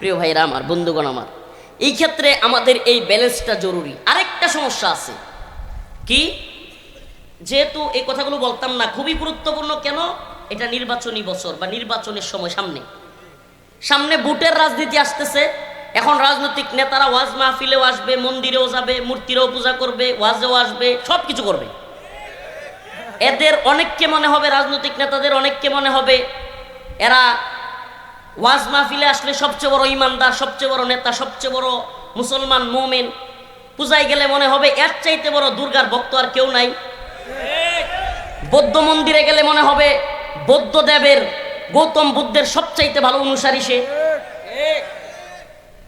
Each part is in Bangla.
প্রিয় ভাইরা আমার, বন্ধুগণ আমার, এই ক্ষেত্রে আমাদের এই ব্যালেন্সটা জরুরি। আরেকটা সমস্যা আছে কি, যেহেতু এই কথাগুলো বলতাম না, খুবই গুরুত্বপূর্ণ। কেন? এটা নির্বাচনী বছর বা নির্বাচনের সময়, সামনে ভোটের রাজনীতি আসতেছে। এখন রাজনৈতিক নেতারা ওয়াজ মাহফিলেও আসবে, মন্দিরেও যাবে, মূর্তিরও পূজা করবে, ওয়াজেও আসবে, সব কিছু করবে। এদের অনেককে মনে হবে, রাজনৈতিক নেতাদের অনেককে মনে হবে এরা ওয়াজ মাহফিলে আসলে সবচেয়ে বড় ইমানদার, সবচেয়ে বড় নেতা, সবচেয়ে বড় মুসলমান মুমিন। পূজায় গেলে মনে হবে এর চাইতে বড় দুর্গার ভক্ত আর কেউ নাই। বৌদ্ধ মন্দিরে গেলে মনে হবে বৌদ্ধ দেবের, গৌতম বুদ্ধের সবচাইতে ভালো অনুসারী সে।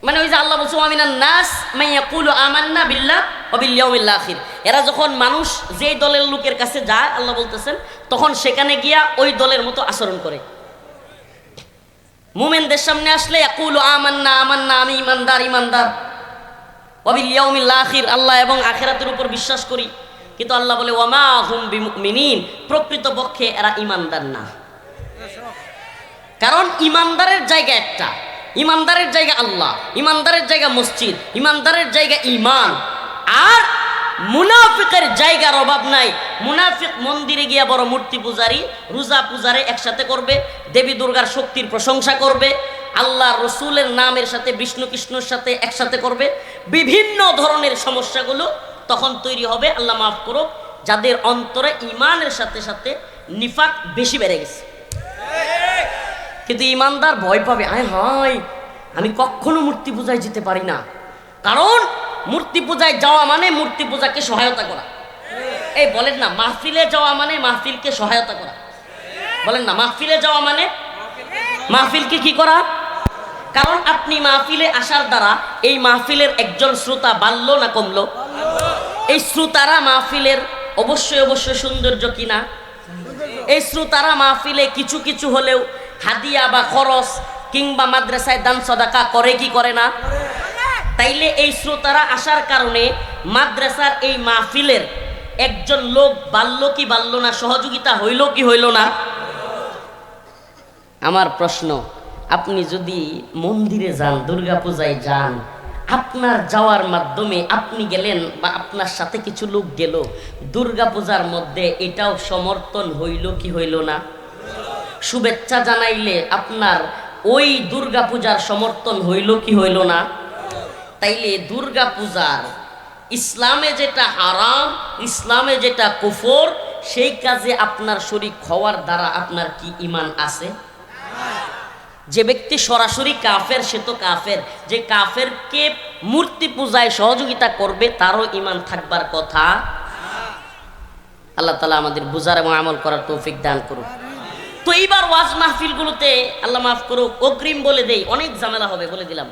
মানে ওই যে আল্লাহ বলছে আমিনান নাস মাইয়াকুলু আমান্না বিল্লাহ ওয়া বিল ইয়াউমিল আখির। এরা যখন মানুষ যেই দলের লোকের কাছে যায়, আল্লাহ বলতেছেন, তখন সেখানে গিয়া ওই দলের মতো আচরণ করে। মুমিনদের সামনে আসলে ইয়াকুলু আমান্না আমান্না, আমি ইমানদার ইমানদার, ওয়া বিল ইয়াউমিল আখির, আল্লাহ এবং আখিরাতের উপর বিশ্বাস করি। কিন্তু আল্লাহ বলে ওয়া মা হুম বিমুমিনিন, প্রকৃতপক্ষে এরা ইমানদার না। কারণ ইমানদারের জায়গা একটা, ইমানদারের জায়গা আল্লাহ, ইমানদারের জায়গা মসজিদ, ইমানদারের জায়গা ঈমান। আর মুনাফিকের জায়গার অভাব নাই। মুনাফিক মন্দিরে গিয়া বড় মূর্তি পূজারী, রোজা পূজারে একসাথে করবে, দেবী দুর্গার শক্তির প্রশংসা করবে, আল্লাহ রসুলের নামের সাথে বিষ্ণু কৃষ্ণর সাথে একসাথে করবে। বিভিন্ন ধরনের সমস্যাগুলো তখন তৈরি হবে, আল্লাহ মাফ করুক, যাদের অন্তরে ঈমানের সাথে সাথে নিফাক বেশি বেড়ে গেছে। কিন্তু ইমানদার ভয় পাবে, আয় হায় আমি কখনো মূর্তি পূজায় যেতে পারি না। কারণ মূর্তি পূজায় যাওয়া মানে মূর্তি পূজাকে সহায়তা করা। এই বলেন না, মাহফিলে যাওয়া মানে মাহফিলকে সহায়তা করা। বলেন না, মাহফিলে যাওয়া মানে মাহফিলকে কি করা? কারণ আপনি মাহফিলে আসার দ্বারা এই মাহফিলের একজন শ্রোতা বাড়লো না কমলো? এই শ্রোতারা মাহফিলের অবশ্যই অবশ্যই সৌন্দর্য কিনা, এই শ্রোতারা মাহফিলে কিছু কিছু হলেও হাদিয়া বা খরচ কিংবা মাদ্রাসায় দান সদাকা করে কি করে না? তাইলে এই শ্রোতারা আসার কারণে মাদ্রাসার এই মাহফিলের একজন লোক বাড়ল কি বাড়ল না, সহযোগিতা হইল কি হইল না? আমার প্রশ্ন, আপনি যদি মন্দিরে যান, দুর্গা পূজায় যান, আপনার যাওয়ার মাধ্যমে আপনি গেলেন বা আপনার সাথে কিছু লোক গেল, দুর্গা পূজার মধ্যে এটাও সমর্থন হইল কি হইল না? শুভেচ্ছা জানাইলে আপনার ওই দুর্গা পূজার সমর্থন হইল কি হইল না? তাইলে দুর্গা পূজার ইসলামে যেটা হারাম, ইসলামে যেটা কুফর, সেই কাজে আপনার শরীক হওয়ার দ্বারা আপনার কি ঈমান আছে? যে ব্যক্তি সরাসরি কাফের সে তো কাফের, যে কাফেরকে মূর্তি পূজায় সহযোগিতা করবে তারও ঈমান থাকবার কথা। আল্লাহ তাআলা আমাদের বুঝার এবং আমল করার তৌফিক দান করুন। তো এইবার ওয়াজ মাহফিলগুলোতে আল্লাহ মাফ করুক, অগ্রিম বলে দেই, অনেক ঝামেলা হবে, বলে দিলাম।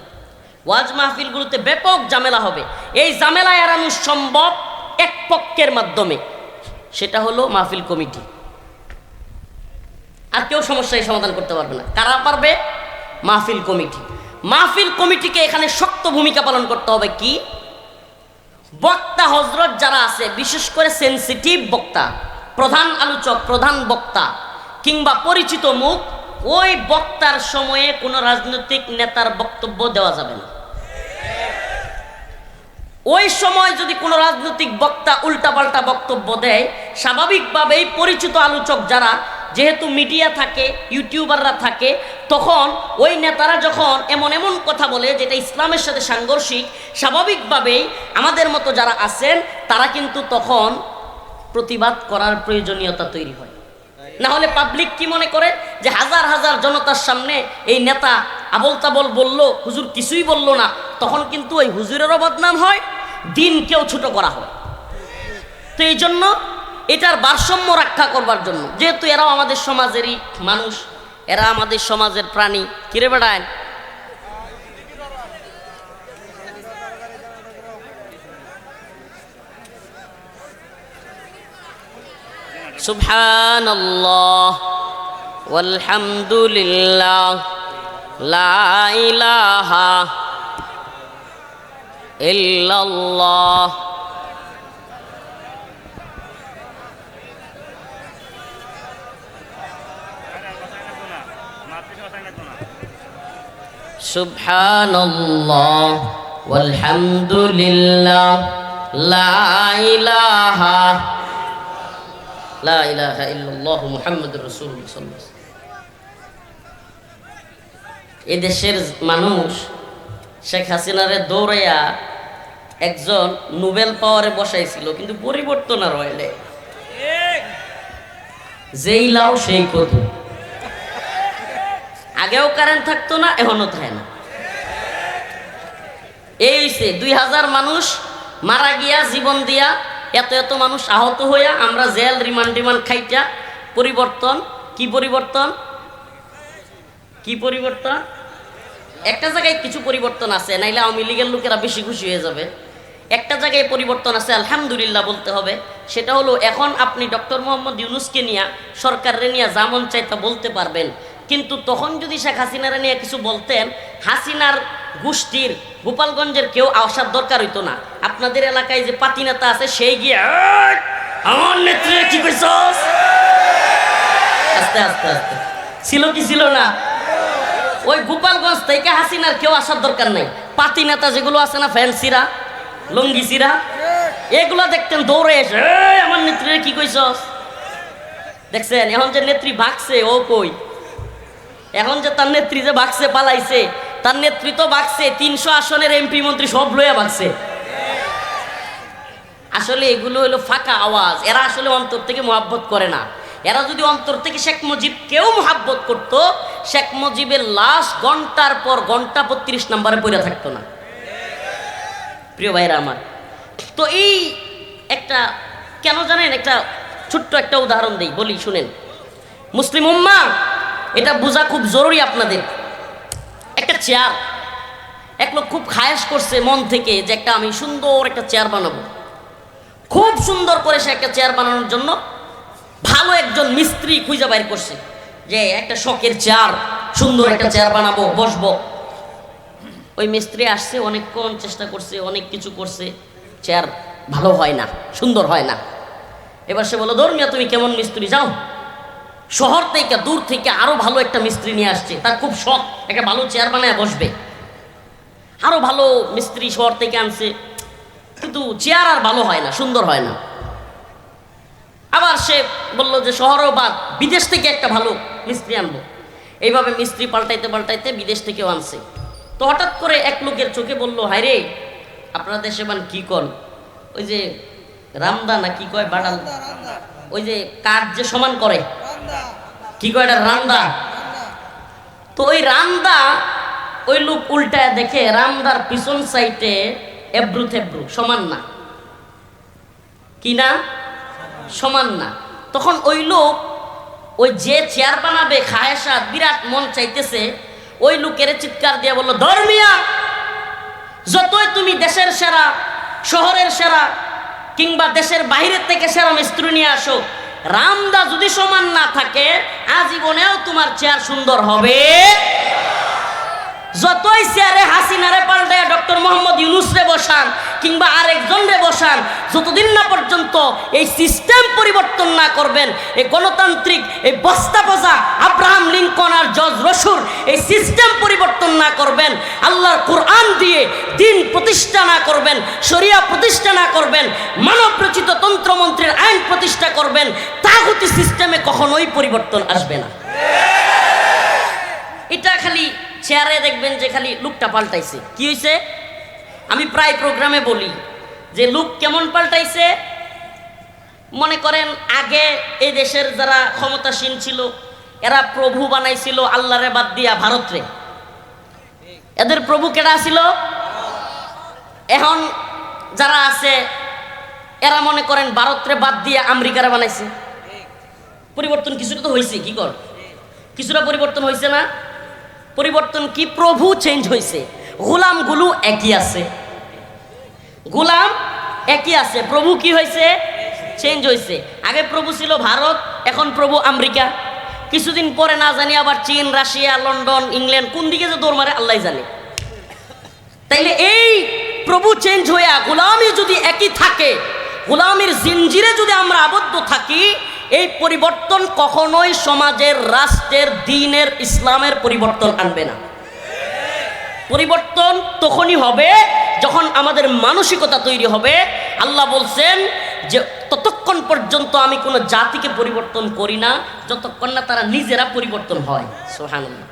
ওয়াজ মাহফিলগুলোতে ব্যাপক ঝামেলা হবে। এই ঝামেলা এড়ানো সম্ভব এক পক্ষের মাধ্যমে, সেটা হলো মাহফিল কমিটি। আর কেউ সমস্যার সমাধান করতে পারবে না। কারা পারবে? মাহফিল কমিটি। মাহফিল কমিটিকে এখানে শক্ত ভূমিকা পালন করতে হবে। কি? বক্তা হযরত যারা আছে, বিশেষ করে সেনসিটিভ বক্তা, প্রধান আলোচক, প্রধান বক্তা কিংবা পরিচিত মুখ, ওই বক্তার সময়ে কোনো রাজনৈতিক নেতার বক্তব্য দেওয়া যাবে না। ওই সময় যদি কোনো রাজনৈতিক বক্তা উল্টাপাল্টা বক্তব্য দেয়, স্বাভাবিকভাবেই পরিচিত আলোচক যারা, যেহেতু মিডিয়া থাকে, ইউটিউবাররা থাকে, তখন ওই নেতারা যখন এমন এমন কথা বলে যেটা ইসলামের সাথে সাংঘর্ষিক, স্বাভাবিকভাবেই আমাদের মতো যারা আছেন তারা কিন্তু তখন প্রতিবাদ করার প্রয়োজনীয়তা তৈরি হয়। না হলে পাবলিক কি মনে করে যে হাজার হাজার জনতার সামনে এই নেতা আবল তাবল বলল, হুজুর কিছুই বলল না, তখন কিন্তু ওই হুজুরেরও বদনাম হয়, দিনকেও ছোট করা হয়। তো এই জন্য এটার ভারসাম্য রক্ষা করবার জন্য, যেহেতু এরাও আমাদের সমাজেরই মানুষ, এরা আমাদের সমাজের প্রাণী, কিরে বেড়ায়, সুবহানাল্লাহ ওয়ালহামদুলিল্লাহ লা ইলাহা ইল্লাল্লাহ সুবহানাল্লাহ ওয়ালহামদুলিল্লাহ লা ইলাহা ইল্লাল্লাহ মুহাম্মাদুর রাসূলুল্লাহ সাল্লাল্লাহু আলাইহি ওয়াসাল্লাম। এদেশের মানুষ শেখ হাসিনারে দৌড়াইয়া একজন নোবেল পাওয়ারে বসাইছিল, কিন্তু পরিবর্তন আর হয় নাই। যেই লাও সেই কদু। আগেও কারেন্ট থাকতো না, এখনো থাকে না। এই হইছে 2000 মানুষ মারা গিয়া জীবন দিয়া, এত এত মানুষ আহত হইয়া, আমরা জেল রিমান্ড খাইটা পরিবর্তন। কি পরিবর্তন? কি পরিবর্তন? একটা জায়গায় কিছু পরিবর্তন আছে, নাইলে আওয়ামী লীগের লোকেরা বেশি খুশি হয়ে যাবে। একটা জায়গায় পরিবর্তন আছে, আলহামদুলিল্লাহ বলতে হবে। সেটা হলো এখন আপনি ডক্টর মোহাম্মদ ইউনূসকে নিয়ে, সরকারে নিয়ে যা মন চাই তা বলতে পারবেন। কিন্তু তখন যদি শেখ হাসিনারে নিয়ে কিছু বলতেন, হাসিনার গোষ্ঠীর গোপালগঞ্জের কেউ আসার দরকার হইতো না। আপনাদের এলাকায় যে পাতি নেতা আছে, সেই গিয়ে আমার নেত্রী কি কইছস, আস্তে আস্তে আস্তে ছিল কি ছিল না? ওই গোপালগঞ্জ থেকে হাসিনার কেউ আসার দরকার নাই। পাতি নেতা যেগুলো আছে না, ফ্যান্সিরা, লঙ্গিসিরা, এগুলো দেখতেন দৌড়ে এসে আমার নেত্রী কি কইছস। দেখছেন এখন যে নেত্রী ভাগছে, ও কই? এখন যে তার নেত্রী যে ভাগছে, পালাইছে, তার নেত্রী তো ভাগছে 300 আসনের এমপি মন্ত্রী সব লইয়া ভাগছে। আসলে এগুলো হলো ফাঁকা আওয়াজ। এরা আসলে অন্তর থেকে মহাব্বত করে না। এরা যদি অন্তর থেকে শেখ মুজিব কেউ মহাব্বত করতো, শেখ মুজিবের লাশ ঘন্টার পর ঘন্টা 32 নম্বরে পড়ে থাকতো না। প্রিয় ভাইরা আমার, তো এই একটা কেন জানেন, একটা ছোট্ট একটা উদাহরণ দেই, বলি শুনেন। মুসলিম উম্মাহ, এটা বোঝা খুব জরুরি আপনাদের। একটা চেয়ার, এক লোক খুব খায়েশ করছে মন থেকে যে একটা আমি সুন্দর একটা চেয়ার বানাবো। খুব সুন্দর করে সে একটা চেয়ার বানানোর জন্য ভালো একজন মিস্ত্রি খুঁজে বাইর করছে, যে একটা শখের চেয়ার, সুন্দর একটা চেয়ার বানাবো, বসবো। ওই মিস্ত্রি আসছে, অনেকক্ষণ চেষ্টা করছে, অনেক কিছু করছে, চেয়ার ভালো হয় না, সুন্দর হয় না। এবার সে বলল, ধর্মিয়া তুমি কেমন মিস্ত্রি, যাও শহর থেকে দূর থেকে আরো ভালো একটা মিস্ত্রি নিয়ে আসছে, তার খুব শখ একটা ভালো চেয়ার বানায় বসবে। আরো ভালো মিস্ত্রি শহর থেকে আনছে, কিন্তু চেয়ার আর ভালো হয় না, সুন্দর হয় না। আবার সে বলল যে শহরও বাদ, বিদেশ থেকে একটা ভালো মিস্ত্রি আনবো। এইভাবে মিস্ত্রি পাল্টাইতে পাল্টাইতে বিদেশ থেকেও আনছে। তো হঠাৎ করে এক লোকের চোখে বলল, হায় রে, আপনারা দেশে বান কি কন, ওই যে রামদা না কি কয়, বাড়াল, ওই যে কাঠ যে সমান করে, কি কয় এটা, রামদা। তো ওই রামদা, ওই লোক উল্টায় দেখে রামদার পিছন সাইডে এব্রু থেব্রু, সমান না। কি না? সমান না। তখন ওই লোক, ওই যে চেয়ার বানাবে খায়েশা বিরাট মন চাইতেছে, ওই লোকের চিৎকার দিয়ে বলল, ধর্মিয়া, যতই তুমি দেশের সেরা, শহরের সেরা, কিংবা দেশের বাইরের থেকে সেরা মিস্ত্রি নিয়ে আসো, রামদা যদি সমান না থাকে, আজীবনেও তোমার চেয়ার সুন্দর হবে। যতই চেয়ারে হাসিনারে পাল্টায় ডক্টর মোহাম্মদ ইউনূসরে বসান, কিংবা আরেকজন রে বসান, যতদিন না পর্যন্ত এই সিস্টেম পরিবর্তন না করবেন, এই গণতান্ত্রিক, এই বস্তা বোঝা আব্রাহাম লিঙ্কন আর জর্জ রসুর এই সিস্টেম পরিবর্তন না করবেন, আল্লাহর কোরআন দিয়ে দিন প্রতিষ্ঠা না করবেন, শরিয়া প্রতিষ্ঠা না করবেন, মানব রচিত তন্ত্রমন্ত্রের আইন প্রতিষ্ঠা করবেন, তাগুতি সিস্টেমে কখনোই পরিবর্তন আসবে না। এটা খালি চেয়ারে দেখবেন যে খালি লুকটা পাল্টাইছে। কি হয়েছে? আমি প্রায় প্রোগ্রামে বলি যে লুক কেমন পাল্টাইছে। মনে করেন আগে এই দেশের যারা ক্ষমতাসীন ছিল, এরা প্রভু বানাইছিল আল্লাহরে বাদ দিয়া ভারতরে। এদের প্রভু কেডা ছিল? এখন যারা আছে এরা মনে করেন ভারতরে বাদ দিয়ে আমেরিকারে বানাইছে। পরিবর্তন কিছুটা তো হয়েছে, কি কর, কিছুটা পরিবর্তন হয়েছে না? পরিবর্তন কি? প্রভু চেঞ্জ হয়েছে, গোলামগুলো একই আছে, গোলাম একই আছে, প্রভু কি হয়েছে? চেঞ্জ হয়েছে। আগে প্রভু ছিল ভারত, এখন প্রভু আমেরিকা, কিছুদিন পরে না জানি আবার চীন, রাশিয়া, লন্ডন, ইংল্যান্ড, কোন দিকে যে দৌড় মারে আল্লাহ জানে। তাইলে এই প্রভু চেঞ্জ হইয়া গোলামি যদি একই থাকে, গোলামির জিনজিরে যদি আমরা আবদ্ধ থাকি, এই পরিবর্তন কখনোই সমাজের, রাষ্ট্রের, দ্বীনের, ইসলামের পরিবর্তন আনবে না। পরিবর্তন তখনই হবে যখন আমাদের মানসিকতা তৈরি হবে। আল্লাহ বলছেন যে ততক্ষণ পর্যন্ত আমি কোনো জাতিকে পরিবর্তন করি না যতক্ষণ না তারা নিজেরা পরিবর্তন হয়। সুবহানাল্লাহ।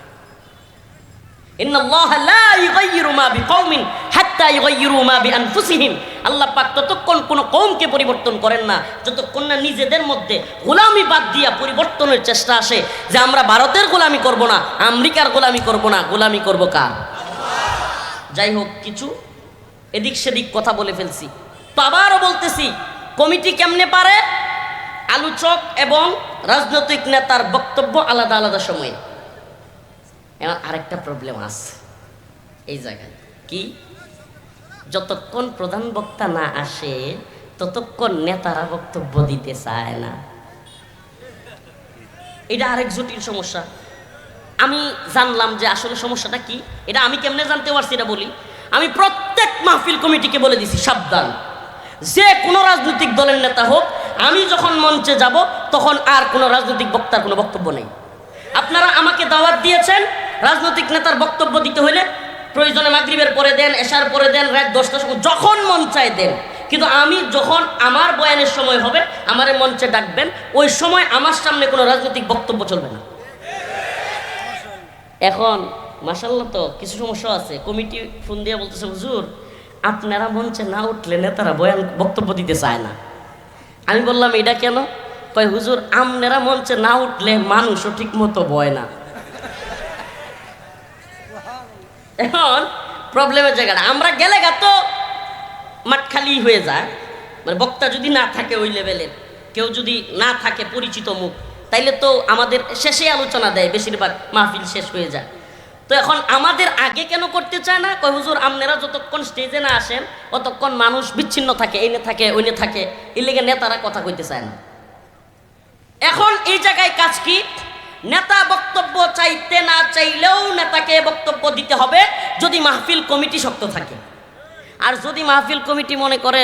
ইন্নাল্লাহা লা ইউগাইয়িরু মা বিকওমিন হাত্তা ইউগাইয়িরু মা বিআনফুসিহিম। আল্লাহ পাক ততক্ষণ কোনো কওমকে পরিবর্তন করেন না যতক্ষণ না নিজেদের মধ্যে গোলামি বাদ দিয়া পরিবর্তনের চেষ্টা আসে, যে আমরা ভারতের গোলামি করব না, আমেরিকার গোলামি করব না, গোলামি করব কার? যাই হোক, কিছু এদিক সেদিক কথা বলে ফেলছি। তো আবারও বলতেছি, কমিটি কেমনে পারে? আলোচক এবং রাজনৈতিক নেতার বক্তব্য আলাদা আলাদা সময়ে। এখন আরেকটা প্রবলেম আছে এই জায়গায়, কি? যতক্ষণ প্রধান বক্তা না আসে ততক্ষণ নেতারা বক্তব্য দিতে চায় না। এটা আরেক জটিল সমস্যা। আমি জানলাম যে আসলে সমস্যাটা কি, এটা আমি কেমনে জানতে পারছি এটা বলি। আমি প্রত্যেক মাহফিল কমিটিকে বলে দিছি, সাবধান, যে কোনো রাজনৈতিক দলের নেতা হোক, আমি যখন মঞ্চে যাব তখন আর কোনো রাজনৈতিক বক্তার কোনো বক্তব্য নেই। আপনারা আমাকে দাওয়াত দিয়েছেন, রাজনৈতিক নেতার বক্তব্য দিতে হলে প্রয়োজনে মাগরিবের পরে দেন, এশার পরে দেন, রাত 10টার সময়, যখন মন চায় দেন। কিন্তু আমি যখন আমার বয়ানের সময় হবে, আমারে মঞ্চে ডাকবেন, ওই সময় আমার সামনে কোনো রাজনৈতিক বক্তব্য চলবে না। এখন মাশাআল্লাহ তো কিছু সমস্যা আছে। কমিটি ফোন দিয়ে বলতেছে, হুজুর আপনারা মঞ্চে না উঠলে নেতারা বয়ান বক্তব্য দিতে চায় না। আমি বললাম এটা কেন? কয় হুজুর আপনারা মঞ্চে না উঠলে মানুষও ঠিক মতো বয় না। এখন প্রবলেমের জায়গাটা, আমরা গেলে তো মাঠ খালি হয়ে যায়, মানে বক্তা যদি না থাকে ওই লেভেলের, কেউ যদি না থাকে পরিচিত মুখ, তাইলে তো আমাদের শেষে আলোচনা দেয়, বেশিরভাগ মাহফিল শেষ হয়ে যায়। তো এখন আমাদের আগে কেন করতে চায় না? কয় হুজুর আপনারা যতক্ষণ স্টেজে না আসেন ততক্ষণ মানুষ বিচ্ছিন্ন থাকে, এই নে থাকে ওই নে থাকে, এই লেগে নেতারা কথা কইতে চায় না। এখন এই জায়গায় কাজ কি? নেতা বক্তব্য চাইতে না চাইলেও নেতাকে বক্তব্য দিতে হবে, যদি মাহফিল কমিটি শক্ত থাকে। আর যদি মাহফিল কমিটি মনে করে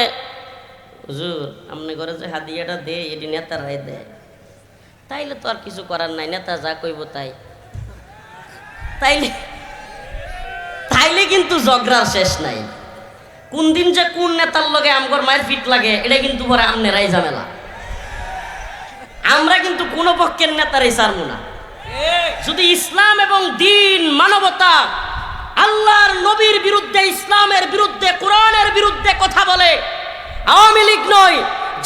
হুজুর আপনি করে যে হাদিয়াটা দে এটি নেতারাই দেয়, তাইলে তো আর কিছু করার নাই, নেতা যা কইব তাই। তাইলে কিন্তু ঝগড়ার শেষ নাই। কোন দিন যে কোন নেতার লগে আমগর মায়ের ফিট লাগে এটা কিন্তু পরে আমনেরাই ঝামেলা। আমরা কিন্তু কোনো পক্ষের নেতারাই ছাড়বো না। যদি ইসলাম এবং দ্বীন, মানবতা, আল্লাহর নবীর বিরুদ্ধে, ইসলামের বিরুদ্ধে, কোরআনের বিরুদ্ধে কথা বলে, আওয়ামী লীগ নয়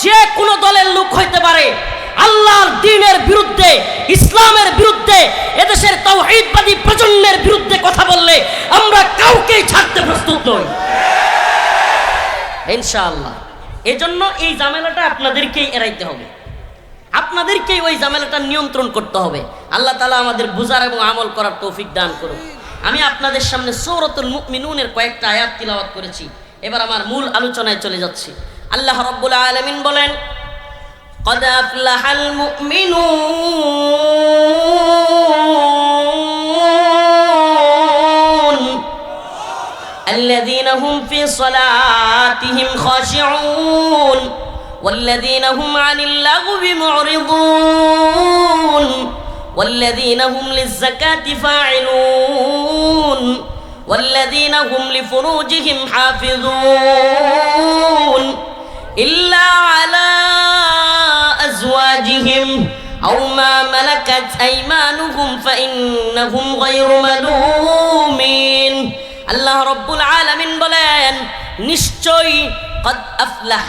যে কোনো দলের লোক হইতে পারে, আল্লাহর দ্বীনের বিরুদ্ধে, ইসলামের বিরুদ্ধে, এদেশের তাওহীদবাদী প্রজন্মের বিরুদ্ধে কথা বললে আমরা কাউকেই ছাড়তে প্রস্তুত নই ইনশাআল্লাহ। এজন্য এই ঝামেলাটা আপনাদেরকেই এড়াইতে হবে, আপনাদেরকেই ওই ঝামেলাটা নিয়ন্ত্রণ করতে হবে। আল্লাহ তাআলা আমাদের বুঝার এবং আমল করার তৌফিক দান করুন। আমি আপনাদের সামনে সূরাতুল মুমিনুনের কয়েকটা আয়াত তিলাওয়াত করেছি, এবার আমার মূল আলোচনায় চলে যাচ্ছি। আল্লাহ রাব্বুল আলামিন বলেন, قد أفلح المؤمنون الذين هم في صلاتهم خاشعون والذين هم عن اللغو معرضون والذين هم للزكاة فاعلون والذين هم لفروجهم حافظون إلا على أزواجهم أو ما ملكت أيمانهم فإنهم غير ملومين। আল্লাহ রব্বুল আলামিন বলেন, নিশ্চয়ই قد أفلح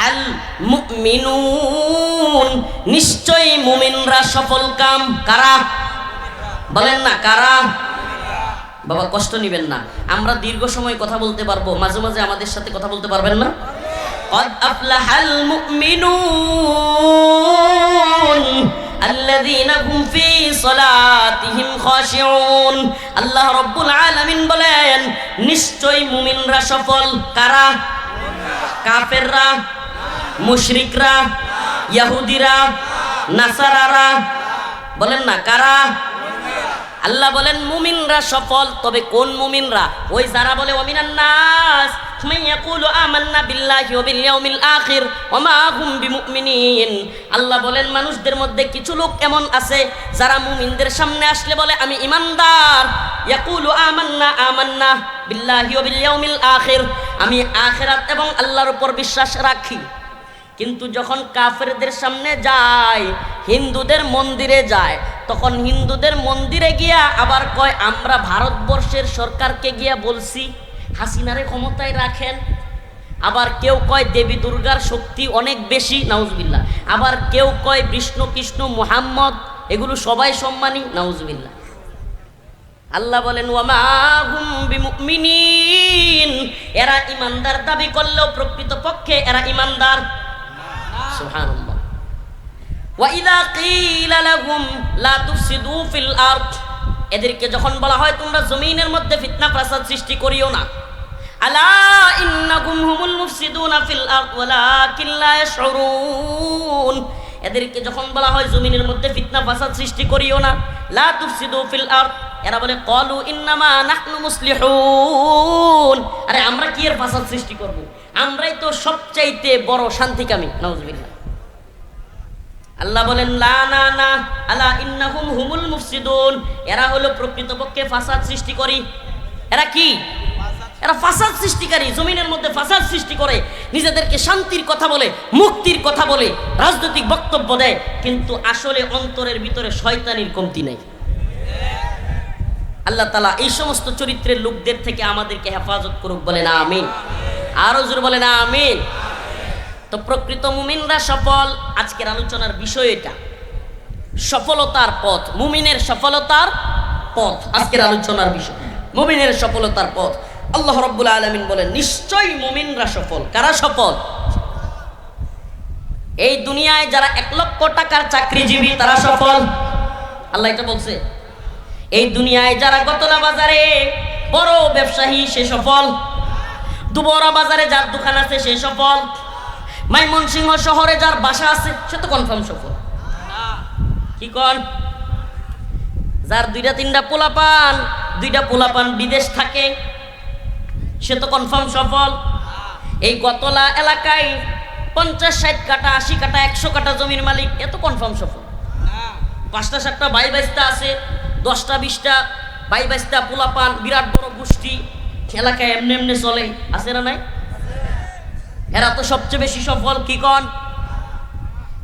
المؤمنون, নিশ্চয়ই মুমিনরা সফল কাম। কারা? বলেন না কারা? বাবা কষ্ট নিবেন না, আমরা দীর্ঘ সময় কথা বলতে পারবো, মাঝে মাঝে আমাদের সাথে কথা বলতে পারবেন না? قد أفلح المؤمنون الذين هم في صلاتهم خاشعون। আল্লাহ রাব্বুল আলামিন বলেন, নিশ্চয়ই মুমিনরা সফল। কারা? কাফেররা, মুশরিকরা, ইহুদিরা, নাসারারা। বলেন না কারা? আল্লাহ বলেন মুমিনরা সফল। তবে কোন মুমিনরা? ওই যারা বলে ওয়ামিনান নাস, মান ইয়াকুলু আমান্না বিল্লাহি ওয়া বিল ইয়াউমিল আখির ওয়া মা হুম বিমুমিনিন। আল্লাহ বলেন মানুষদের মধ্যে কিছু লোক এমন আছে যারা মুমিনদের সামনে আসলে বলে আমি ঈমানদার, ইয়াকুলু আমান্না বিল্লাহি ওয়া বিল ইয়াউমিল আখির, আমি আখিরাত এবং আল্লাহর উপর বিশ্বাস রাখি। কিন্তু যখন কাফেরদের সামনে যায়, হিন্দুদের মন্দিরে যায়, তখন হিন্দুদের মন্দিরে গিয়া আবার কয় আমরা ভারতবর্ষের সরকারকে গিয়া বলছি হাসিনারে ক্ষমতায় রাখেন। আবার কেউ কয় দেবী দুর্গার শক্তি অনেক বেশি, নাউজুবিল্লাহ। আবার কেউ কয় বিষ্ণু কৃষ্ণ মুহাম্মদ, এগুলো সবাই সম্মানী, নাউজুবিল্লাহ। আল্লাহ বলেন ওয়া মা হুম বিমুমিনিন, এরা ঈমানদার দাবি করলেও প্রকৃতপক্ষে এরা ঈমানদার। সুবহানাল্লাহ। ওয়া ইযা কিলা লাহুম লা তুফসিদু ফিল আরদ, এদেরকে যখন বলা হয় তোমরা জমিনের মধ্যে ফিতনা ফাসাদ সৃষ্টি করিও না, আলা ইন্নাকুম হুমুল মুফসিদুনা ফিল আরদ ওয়ালাকিন লা ইয়াশউরুন, এদেরকে যখন বলা হয় জমিনের মধ্যে ফিতনা ফাসাদ সৃষ্টি করিও না, লা তুফসিদু ফিল আরদ, এরা বলে ক্বালু ইন্নামা নাহনু মুসলিহুন, আরে আমরা কি এর ফাসাদ সৃষ্টি করব, আমরাই তো সবচাইতে বড় শান্তিকামী, নাউজুবিল্লাহ। আল্লাহ বলেন লা না না, আলা ইন্নাহুম হুমুল মুফসিদুন, এরা হলো প্রকৃতপক্ষে ফাসাদ সৃষ্টিকারী। এরা কি? এরা ফাসাদ সৃষ্টিকারী, জমিনের মধ্যে ফাসাদ সৃষ্টি করে, নিজেদেরকে শান্তির কথা বলে, মুক্তির কথা বলে, রাজনৈতিক বক্তব্য দেয়, কিন্তু আসলে অন্তরের ভিতরে শয়তানির কমতি নাই। আল্লাহ তাআলা এই সমস্ত চরিত্রের লোকদের থেকে আমাদেরকে হেফাজত করুক, বলেন আমিন। আরো জোরে বলেন আমিন। তো প্রকৃত মুমিনরা সফল, আজকের আলোচনার বিষয় এটা, সফলতার পথ, মুমিনের সফলতার পথ, আজকের আলোচনার বিষয় মুমিনের সফলতার পথ। আল্লাহ রাব্বুল আলামিন বলেন নিশ্চয়ই মুমিনরা সফল। কারা সফল? এই দুনিয়ায় যারা 1 লক্ষ টাকার চাকরিজীবী তারা সফল, আল্লাহ এটা বলছে। এই দুনিয়ায় যারা গতলা বাজারে বড় ব্যবসায়ী সে সফল, দুবরা বাজারে যার দোকান আছে সে সফল, ময়মনসিংহ শহরে যার বাসা আছে সে তো কনফার্ম সফল। কি কন? যার 2-3টা পোলাপান বিদেশ থাকে সে তো কনফার্ম সফল। এই গতলা এলাকায় 50-60 কাঠা 80 কাঠা 100 কাঠা জমির মালিক এ তো কনফার্ম সফল। 5টা-7টা ভাই বাইস্তা আছে, 10টা-20টা ভাই বাইস্তা পোলাপান, বিরাট বড় গোষ্ঠী এলাকায় এমনি এমনি চলে, আছে না নাই? এরা তো সবচেয়ে বেশি সফল। কি কন?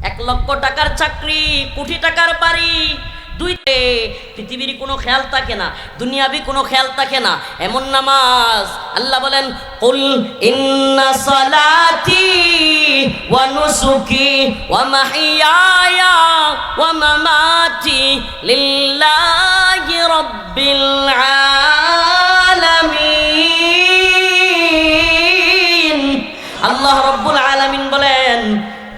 1 লক্ষ টাকার চাকরি, কোটি টাকার বাড়ি, পৃথিবীর কোনো খেয়াল থাকে না, দুনিয়াবি কোনো খেয়াল থাকে না, এমন নামাজ। আল্লাহ বলেন কুল ইন্না সালাতি ওয়া নুসুকি ওয়া মাহইয়ায়া ওয়া মামাতি লিল্লাহি রাব্বিল আলামিন। আল্লাহ রাব্বুল আলামিন বলেন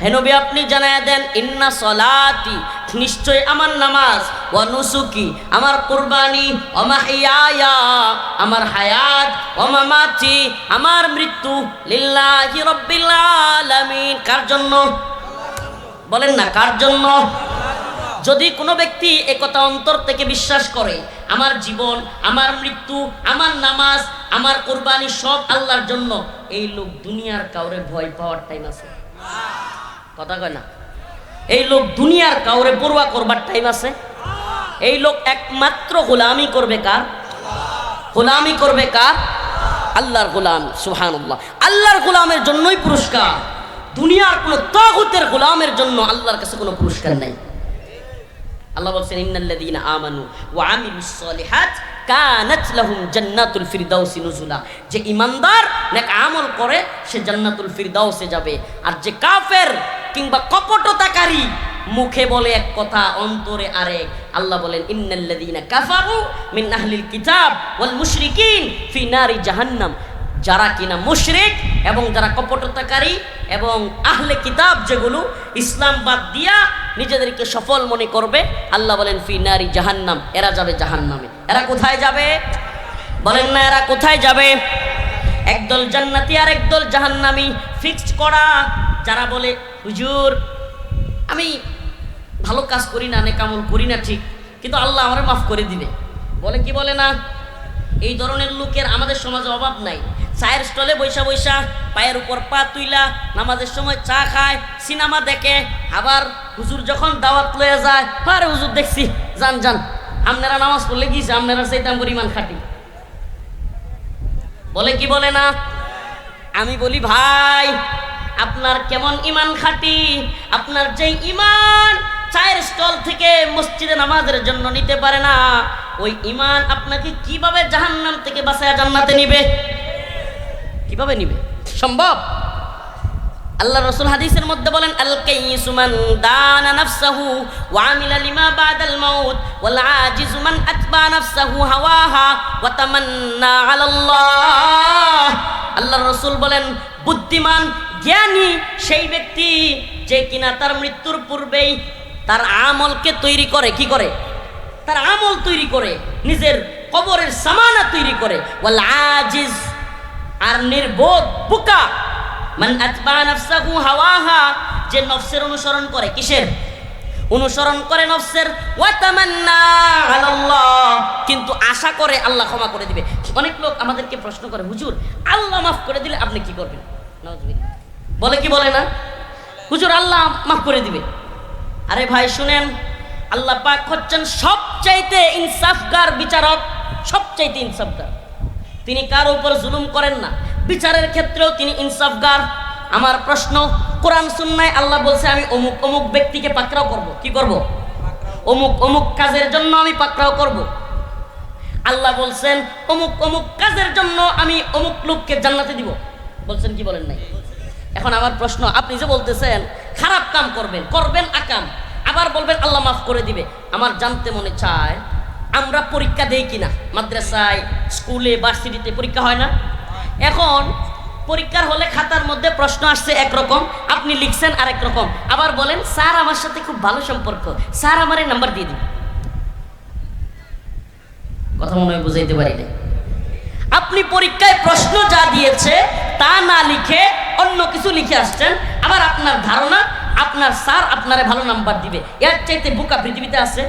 হে নবী আপনি জানায়া দেন ইন্না সলাতি, নিশ্চয় আমার নামাজ, ওয়া নুসুকি আমার কুরবানি, ওয়া মাহইয়ায়া আমার হায়াত, ওয়া মামাতি আমার মৃত্যু, লিল্লাহি রাব্বিল আলামিন। কার জন্য? বলেন না কার জন্য? যদি কোনো ব্যক্তি একথা অন্তর থেকে বিশ্বাস করে আমার জীবন, আমার মৃত্যু, আমার নামাজ, আমার কুরবানি সব আল্লাহর জন্য, এই লোক দুনিয়ার কাউরে ভয় পাওয়ার টাইম আছে? কথা কয় না? এই লোক দুনিয়ার কাউরে পরোয়া করবার টাইম আছে? এই লোক একমাত্র গোলামি করবে কার? গোলামি করবে কার? আল্লাহর গোলাম। সুবহানাল্লাহ। আল্লাহর গোলামের জন্যই পুরস্কার, দুনিয়ার কোন তাগুতের গোলামের জন্য আল্লাহর কাছে কোনো পুরস্কার নাই। আল্লাহ বলছেন ইন্নাল্লাযীনা আমানু ওয়া আমিলুস সলিহাত কানাত লাহুম জান্নাতুল ফিরদাউসি নুজুলা, যে ঈমানদার নেক আমল করে সে জান্নাতুল ফিরদাউসে যাবে। আর যে কাফের কিংবা কপটতাকারী মুখে বলে এক কথা অন্তরে আরেক, আল্লাহ বলেন ইন্নাল্লাযীনা কাফারু মিন আহলিল কিতাব ওয়াল মুশরিকিন ফি নারি জাহান্নাম, যারা কিনা মুশরিক এবং যারা কপটতাকারী এবং আহলে কিতাব যেগুলো ইসলাম বাদ দিয়া নিজেদেরকে সফল মনে করবে, আল্লাহ বলেন ফি নারি জাহান্নাম, এরা যাবে জাহান্নামে। এরা কোথায় যাবে? বলেন না এরা কোথায় যাবে? একদল জান্নাতি আর একদল জাহান্নামী ফিক্সড করা। যারা বলে হুজুর আমি ভালো কাজ করি না, নেক আমল করি না ঠিক, কিন্তু আল্লাহ আমারে মাফ করে দিবে, বলে কি বলে না? এই ধরনের লোকের আমাদের সমাজে অভাব নাই। চায়ের স্টলে বৈশা বৈশা পায়ের উপর পা তুইলা নামাজের সময় চা খায়, সিনেমা দেখে, আবার হুজুর যখন দাওয়াত লয়ে যায়, আরে হুজুর দেখছি, যান যান, আপনারা নামাজ পড়লে গিয়েছে, আপনারা সেইতাম পরিমাণ খাটি। বলে কি বলে না? আমি বলি ভাই, আপনার কেমন ইমান খাটি? আপনার যেই ইমান চায়ের স্টল থেকে মসজিদে নামাজের জন্য নিতে পারে না, ওই ইমান আপনাকে কিভাবে জাহান্নাম থেকে বাঁচায়া জান্নাতে নিবে? কিভাবে নিবে? সম্ভব? আল্লাহ রাসূল হাদিসের মধ্যে বলেন, আল কাইয়িসু মান দানা নাফসাহু ওয়া আমিলা লিমা বাদাল মাউত ওয়াল আজিজু মান আতবা নাফসাহু হাওয়াহা ওয়া তামান্না আলাল্লাহ। আল্লাহ রাসূল বলেন, বুদ্ধিমান জ্ঞানী সেই ব্যক্তি যে কিনা তার মৃত্যুর পূর্বেই তার আমলকে তৈরি করে। কি করে? তার আমল তৈরি করে, নিজের কবরের সামানা তৈরি করে। ওয়াল আজিজ, আর নির্বোধ বোকা, মান আতবা নাফসাহু হাওয়াহা, যে নফসের অনুসরণ করে। কিসের অনুসরণ করে? নফসের। ওয়া তামান্না আলাল্লাহ, কিন্তু আশা করে আল্লাহ ক্ষমা করে দিবে। অনেক লোক আমাদেরকে প্রশ্ন করে, হুজুর আল্লাহ মাফ করে দিলে আপনি কি করবেন? নাউজুবিল্লাহ। বলে কি বলে না? হুজুর আল্লাহ মাফ করে দিবে। আরে ভাই শুনেন, আল্লাহ পাক হচ্ছেন সবচাইতে ইনসাফগার বিচারক, সবচাইতে ইনসাফগার। তিনি কারো উপর জুলুম করেন না, বিচারের ক্ষেত্রেও তিনি ইনসাফগার। আমার প্রশ্ন, কোরআন সুন্নায় আল্লাহ বলছে আমি অমুক অমুক ব্যক্তিকে পাকড়াও করব। কি করব? অমুক অমুক কাজের জন্য আমি পাকড়াও করব। আল্লাহ বলছেন অমুক অমুক কাজের জন্য আমি অমুক লোককে জান্নাতে দিব। বলছেন কি বলেন নাই? এখন আমার প্রশ্ন, আপনি যে বলতেছেন খারাপ কাম করবেন, করবেন আকাম, আবার বলবেন আল্লাহ মাফ করে দিবে, আমার জানতে মনে চায় আমরা পরীক্ষা দেই কিনা? মাদ্রাসায়, স্কুলে, ভার্সিটিতে পরীক্ষা হয় না? এখন পরীক্ষার হলে খাতার মধ্যে প্রশ্ন আসছে একরকম, আপনি লিখছেন আরেক রকম, আবার বলেন স্যার আমার সাথে খুব ভালো সম্পর্ক, স্যার আমার এই নাম্বার দিয়ে দিন। কথা মনে হয় বুঝাইতে পারি না। আপনি পরীক্ষায় প্রশ্ন যা দিয়েছে তা না লিখে অন্য কিছু লিখে আসছেন, আবার আপনার ধারণা আপনার স্যার আপনারে ভালো নাম্বার দিবে। এর চাইতে বোকা পৃথিবীতে আছে?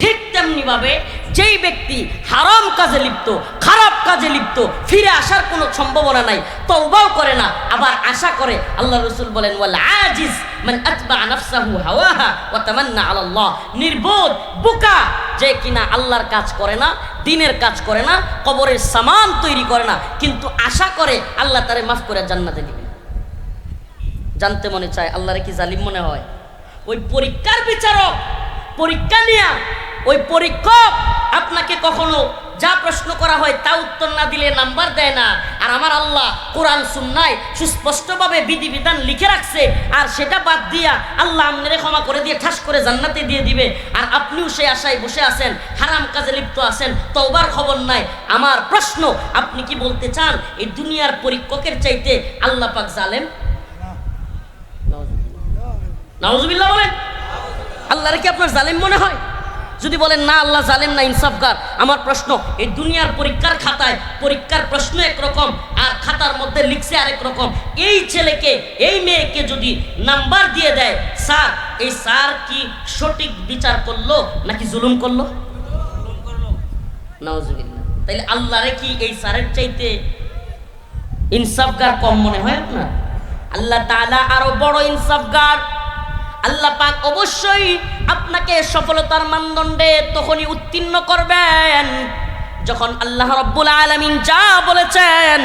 ঠিক তেমনি ভাবে যেই ব্যক্তি হারাম কাজে লিপ্ত, খারাপ কাজে লিপ্ত, ফিরে আসার কোনো সম্ভাবনা নাই, তওবাও করে না, আবার আশা করে, আল্লাহ রাসূল বলেন ওয়াল আজিজ মান আতবা নাফসাহু হাওয়াহা ওয়া তামান্না আলাল্লাহ, নির্বোধ বোকা যে কিনা আল্লাহর কাজ করে না, দ্বীনের কাজ করে না, কবরের সামান তৈরি করে না, কিন্তু আশা করে আল্লাহ তারে মাফ করে জান্নাতে দিবে। জানতে মনে চায় আল্লাহরে কি জালিম মনে হয়? ওই পরীক্ষার বিচারক, পরীক্ষা নিয়া ওই পরীক্ষক আপনাকে কখনো যা প্রশ্ন করা হয় তা উত্তর না দিলে নাম্বার দেয় না। আর আমার আল্লাহ কোরআন সুন্নায় সুস্পষ্টভাবে বিধিবিধান লিখে রাখছে, আর সেটা বাদ দিয়া আল্লাহ আপনারে ক্ষমা করে দিয়ে ঠাস করে জান্নাতে দিয়ে দিবে, আর আপনিও সেই আশায় বসে আছেন, হারাম কাজে লিপ্ত আছেন, তওবার খবর নাই। আমার প্রশ্ন, আপনি কি বলতে চান এই দুনিয়ার পরীক্ষকের চাইতে আল্লাহ পাক জালেম? নাউজুবিল্লাহ বলেন। আল্লাহরে কি আপনার জালেম মনে হয়? যদি বলেন না আল্লাহ জালেম না, ইনসাফগার, আমার প্রশ্ন, এই দুনিয়ার পরীক্ষার খাতায় পরীক্ষার প্রশ্ন একরকম আর খাতার মধ্যে লিখছে আরেক রকম, এই ছেলেকে এই মেয়েকে যদি নাম্বার দিয়ে দেয় স্যার, এই স্যার কি সঠিক বিচার করলো নাকি জুলুম করলো? নাউজুবিল্লাহ। তাইলে আল্লাহরে কি এই স্যারের চাইতে ইনসাফগার কম মনে হয় আপনার? আল্লাহ তাআলা আরো বড় ইনসাফগার। আল্লাহ পাক অবশ্যই আপনাকে সফলতার মানদণ্ডে তখনই উত্তীর্ণ করবেন যখন আল্লাহ রাব্বুল আলামিন যা বলেছেন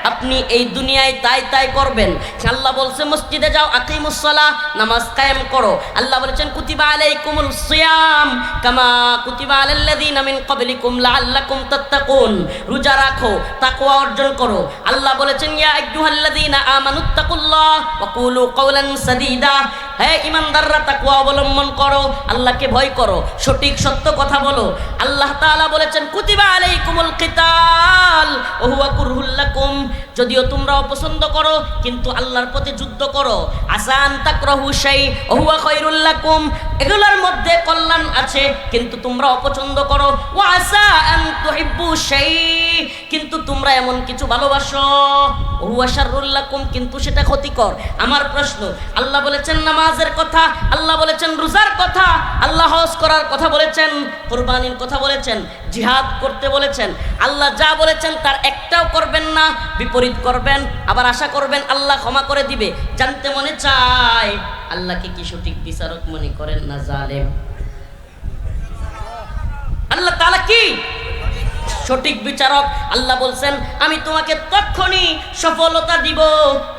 আপনি এই দুনিয়ায় তাই তাই করবেন। আল্লাহ বলছে মসজিদে যাও, আকিমুস সালাহ, নামাজ কায়েম করো। আল্লাহ বলেছেন কুতিবা আলাইকুমুস সিয়াম কামা কুতিবা আলাল্লাযিনা মিন ক্বাবলিকুম লাআল্লাকুম তাত্তাকুন, রোজা রাখো, তাকওয়া অর্জন করো। আল্লাহ বলেছেন ইয়া আইয়ুহাল্লাযিনা আমানুত্তাকুল্লাহ ওয়া কুলু কাওলান সাদীদা, হে ঈমানদাররা তাকওয়া অবলম্বন করো, আল্লাহকে ভয় করো, সঠিক সত্য কথা বলো। আল্লাহ তাআলা বলেছেন কুতিবা আলাইকুমুল কিতাল ওয়া হুয়া কুরহুল লাকুম, যদিও তোমরা অপছন্দ করো কিন্তু আল্লাহর পথে যুদ্ধ করো। আসান তাকরাহু শাই ওয়া হুয়া খায়রুল লাকুম, এগুলোর মধ্যে কল্যাণ আছে কিন্তু তোমরা অপছন্দ করো। ওয়া আসা আন তুহিব্বু শাই, কিন্তু তোমরা এমন কিছু ভালোবাসো, ওয়া হুয়া শাররুল লাকুম, কিন্তু সেটা ক্ষতিকর। আমার প্রশ্ন, আল্লাহ বলেছেন নামাজ নামাজের কথা, আল্লাহ বলেছেন রোজার কথা, আল্লাহ হজ করার কথা বলেছেন, কুরবানির কথা বলেছেন, জিহাদ করতে বলেছেন। আল্লাহ যা বলেছেন তার একটাও করবেন না, বিপরীত করবেন, আবার আশা করবেন আল্লাহ ক্ষমা করে দিবে। জানতে মনে চায় আল্লাহকে কি সঠিক বিচারক মনে করেন না জালেম? আল্লাহ তাআলা কি সঠিক বিচারক? আল্লাহ বলছেন আমি তোমাকে তখনই সফলতা দিব।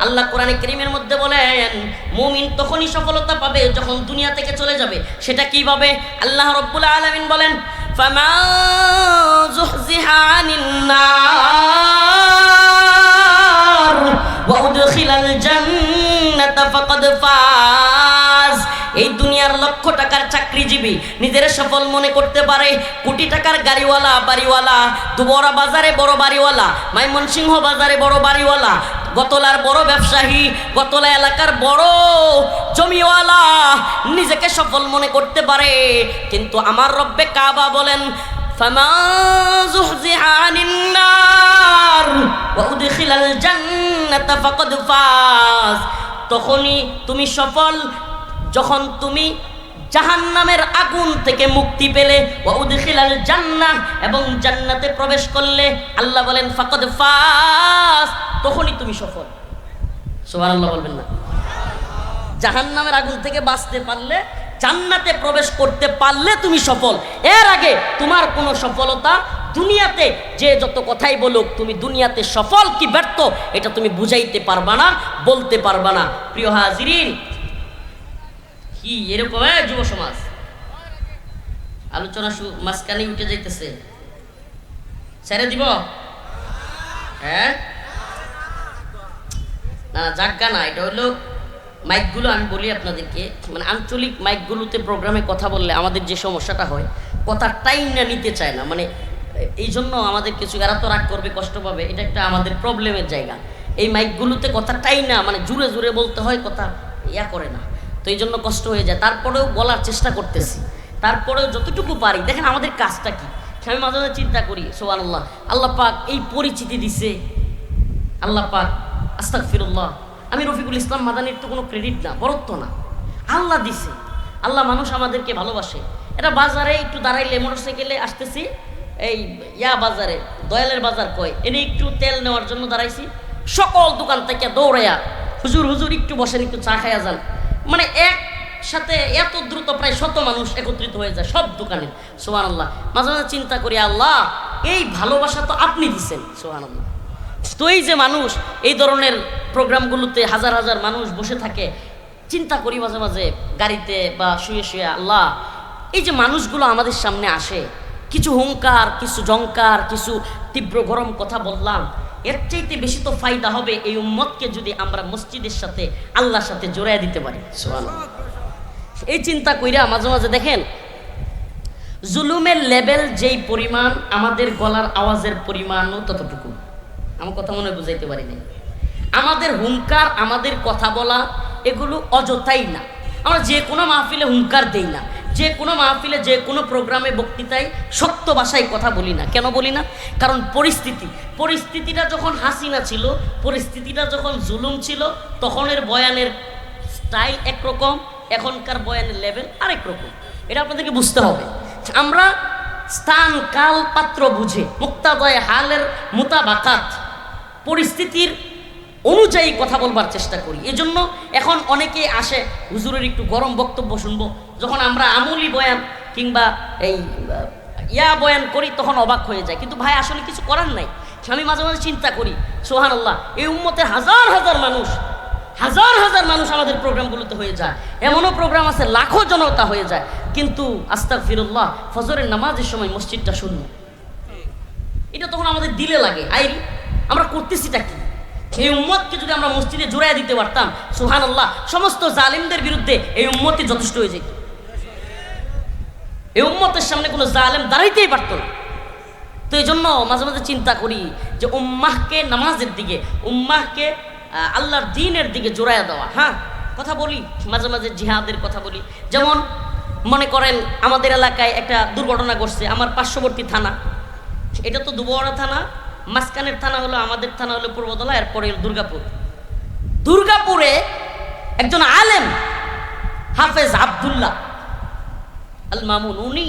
আল্লাহ কোরআনে কারীমের মধ্যে বলেন মুমিন তখনই সফলতা পাবে যখন দুনিয়া থেকে চলে যাবে। সেটা কিভাবে? আল্লাহ রাব্বুল আলামিন বলেন ফামা যুহজিহা আনিন নার ওয়া উদখিলাল জান্নাতা ফাকাদ ফাজ। এই দুনিয়ার লক্ষ টাকার চাকরিজীবী নিজের সফল মনে করতে পারে, কোটি টাকার গাড়িওয়ালা, বাড়িওয়ালা, দুবরা বাজারে বড় বাড়িওয়ালা, ময়মনসিংহ বাজারে বড় বাড়িওয়ালা, গতলার বড় ব্যবসায়ী, গতলা এলাকার বড় জমিওয়ালা নিজেকে সফল মনে করতে পারে। কিন্তু আমার রব্বে কাবা বলেন ফামা যুহজিহা আনিন নার ওয়া উদখিলাল জান্নাতা ফাকাদ ফাজ। তখনই তুমি সফল যখন তুমি জাহান্নামের আগুন থেকে মুক্তি পেলে, ওয়া উদখিলাল জান্নাহ এবং জান্নাতে প্রবেশ করলে। আল্লাহ বলেন ফাকাদ ফাজ, তখনই তুমি সফল। সুবহানাল্লাহ বলবেন না? জাহান্নামের আগুন থেকে বাঁচতে পারলে, জান্নাতে প্রবেশ করতে পারলে তুমি সফল। এর আগে তোমার কোনো সফলতা দুনিয়াতে যে যত কথাই বলুক, তুমি দুনিয়াতে সফল কি ব্যর্থ এটা তুমি বুঝাইতে পারবা না, বলতে পারবা না। প্রিয় হাজিরিন, কি এরকম যুব সমাজ আলোচনা মাঝখানে উঠে যাইতেছে, ছেড়ে দিব? হ্যাঁ না, জাগা না, এটা হলো মাইকগুলো। আমি বলি আপনাদেরকে, মানে আঞ্চলিক মাইকগুলোতে প্রোগ্রামে কথা বললে আমাদের যে সমস্যাটা হয়, কথা টাইম না নিতে চায় না, মানে এই জন্য আমাদের কিছু, এরা তো রাগ করবে, কষ্ট পাবে, এটা একটা আমাদের প্রবলেমের জায়গা। এই মাইকগুলোতে কথা টাইম না, মানে জুড়ে জুড়ে বলতে হয়, কথা ইয়া করে না, তো এই জন্য কষ্ট হয়ে যায়। তারপরেও বলার চেষ্টা করতেছি, তারপরেও যতটুকু পারি। দেখেন আমাদের কাজটা কি, আমি মাঝে মাঝে চিন্তা করি সুবহানাল্লাহ, আল্লাহ পাক এই পরিচিতি দিছে, আল্লাহ পাক, আস্তাগফিরুল্লাহ, আমি রফিকুল ইসলাম মাদানির তো কোনো ক্রেডিট না, বরত্ব না, আল্লাহ দিছে। আল্লাহ মানুষ আমাদেরকে ভালোবাসে। এটা বাজারে একটু দাঁড়াইলে, মোটরসাইকেলে আসতেছি, এই বাজারে দয়ালের বাজার কয়, এনে একটু তেল নেওয়ার জন্য দাঁড়াইছি, সকল দোকান থেকে দৌড়াইয়া হুজুর হুজুর একটু বসেন, একটু চা খাইয়া যান। মানে একসাথে এত দ্রুত প্রায় 100 মানুষ একত্রিত হয়ে যায় সব দোকানে। সুবহানাল্লাহ, মাঝে মাঝে চিন্তা করি আল্লাহ এই ভালোবাসা তো আপনি দিচ্ছেন। সুবহানাল্লাহ। তো এই যে মানুষ এই ধরনের প্রোগ্রামগুলোতে হাজার হাজার মানুষ বসে থাকে, চিন্তা করি মাঝে মাঝে গাড়িতে বা শুয়ে শুয়ে, আল্লাহ এই যে মানুষগুলো আমাদের সামনে আসে, কিছু হুঙ্কার, কিছু জঙ্কার, কিছু তীব্র গরম কথা বললাম, এর চাইতে বেশি তো ফায়দা হবে এই উম্মতকে যদি আমরা মসজিদের সাথে আল্লাহর সাথে জোড়ায় দিতে পারি। সুবহানাল্লাহ। এই চিন্তা কইরা মাঝে মাঝে দেখেন জুলুমের লেভেল যেই পরিমাণ, আমাদের গলার আওয়াজের পরিমাণও ততটুকু। আমার কথা মনে বুঝাইতে পারি নাই। আমাদের হুঙ্কার, আমাদের কথা বলা, এগুলো অযথাই না। আমরা যে কোনো মাহফিলে হুঙ্কার দেই না, যে কোনো মাহফিলে, যে কোনো প্রোগ্রামে, বক্তৃতায় শক্ত ভাষায় কথা বলি না। কেন বলি না? কারণ পরিস্থিতিটা যখন হাসিনা ছিল, পরিস্থিতিটা যখন জুলুম ছিল, তখনের বয়ানের স্টাইল একরকম, এখনকার বয়ানের লেভেল আরেক রকম। এটা আপনাদেরকে বুঝতে হবে। আমরা স্থান, কাল, পাত্র বুঝে, মুক্তাদয় হালের মুতাবাকাত, পরিস্থিতির অনুযায়ী কথা বলবার চেষ্টা করি। এজন্য এখন অনেকে আসে, হুজুরের একটু গরম বক্তব্য শুনবো। যখন আমরা আমলি বয়ান কিংবা এই বয়ান করি তখন অবাক হয়ে যায়, কিন্তু ভাই আসলে কিছু করার নাই। আমি মাঝে মাঝে চিন্তা করি সুবহানাল্লাহ, এই উম্মতে হাজার হাজার মানুষ আমাদের প্রোগ্রামগুলোতে হয়ে যায়। এমনও প্রোগ্রাম আছে লাখো জনতা হয়ে যায়, কিন্তু আস্তাগফিরুল্লাহ, ফজরের নামাজের সময় মসজিদটা শূন্য। এটা তখন আমাদের দিলে লাগে, আইরি আমরা করতেছিটা কি? এই উম্মতকে যদি আমরা মসজিদে জোড়ায় দিতে পারতাম, সুবহানাল্লাহ, সমস্ত জালিমদের বিরুদ্ধে এই উম্মতই যথেষ্ট হয়ে যেত। এই উম্মতের সামনে কোনো জালেম দাঁড়াইতেই পারত না। তো এই জন্য মাঝে মাঝে চিন্তা করি যে উম্মাহকে নামাজের দিকে, উম্মাহকে আল্লাহর দ্বীনের দিকে জোড়ায় দেওয়া। হ্যাঁ, কথা বলি মাঝে মাঝে জিহাদের কথা বলি। যেমন মনে করেন আমাদের এলাকায় একটা দুর্ঘটনা ঘটছে, আমার পার্শ্ববর্তী থানা, এটা তো দুবরা থানা, মাঝখানের থানা হলো আমাদের থানা হলো পূর্বদলা, এরপরে দুর্গাপুরে একজন আলেম হাফেজ আব্দুল্লাহ আল মামুন, উনি